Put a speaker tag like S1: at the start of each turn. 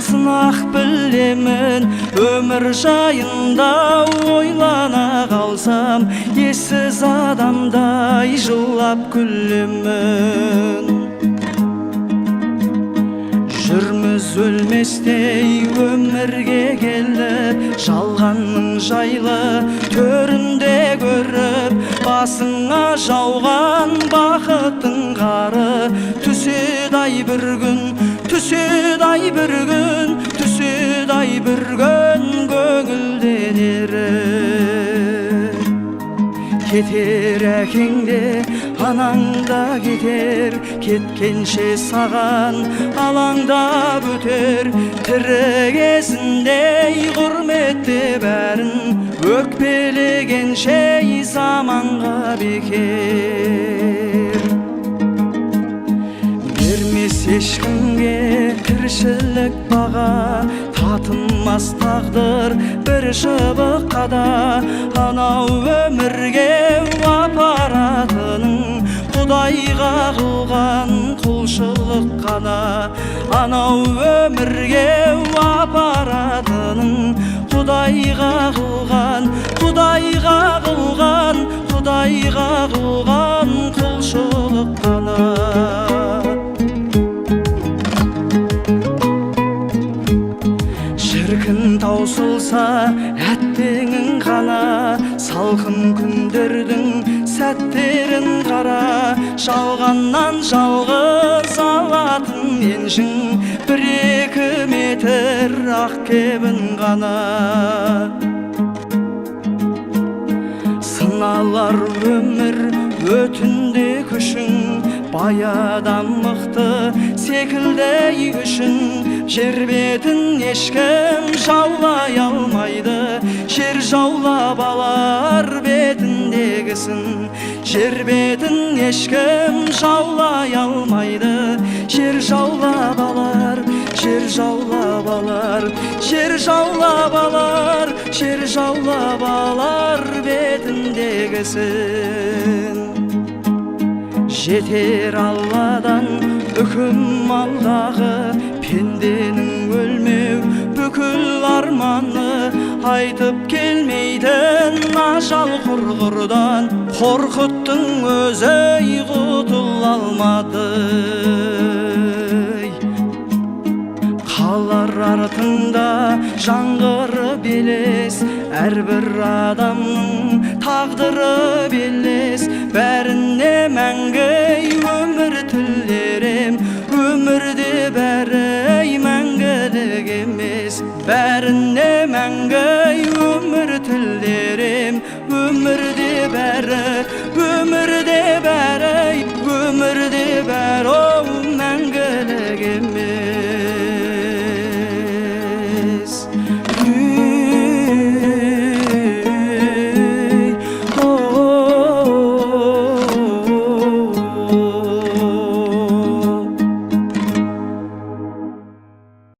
S1: сынақ білемін. Өмір жайында ойлана қалсам, ессіз адамдай жылап күлемін. Жүрміз өлместей өмірге келіп, жалғанның жайлы төрінде көріп, басыңа жауған бақыттың қары түседі-ай бір күн, түседі-ай бір күн, түседі-ай бір күн көңілденері. Кетер әкең де, анаң да кетер, кеткенше саған алаңдап өтер. Тірі кезінде құрметте бәрін, өкпелегенше заманға бекер. Бермес ешкімге тіршілік баға, татынмас тағдыр бір шыбыққа да. Анау өмірге апаратының Құдайға қылған құлшылық қана. Анау өмірге апаратының Құдайға қылған, Құдайға қылған, Құдайға қылған құлшылық қана. Шіркін таусылса әттеңің қана, салқын күндердің сәттерін қара. Жалғаннан жалғыз алатын еншің, бір-екі метр ақ кебін ғана. Сыналар өмір өтінде күшің, бай адам мықты секілді үшін. Жер бетін ешкім жаулай алмайды, жер жаулап алар бетіндегісін. Жер бетін ешкім жаулай алмайды, жер жаулап алар, жер жаулап алар, жер жаулап алар, жер жаулап алар бетіндегісін. Жетер Алладан үкім алдағы, пенденің өлмеу бүкіл арманы. Айтып келмейтін ажал құрғырдан, қорқыттың өзі құтыла алмады. Қалар артында жаңғыры белес, әрбір адамның тағдыры белес. Бәріне мәңгі өмір тілерем, өмірде бәрі мәңгілік емес. Бәріне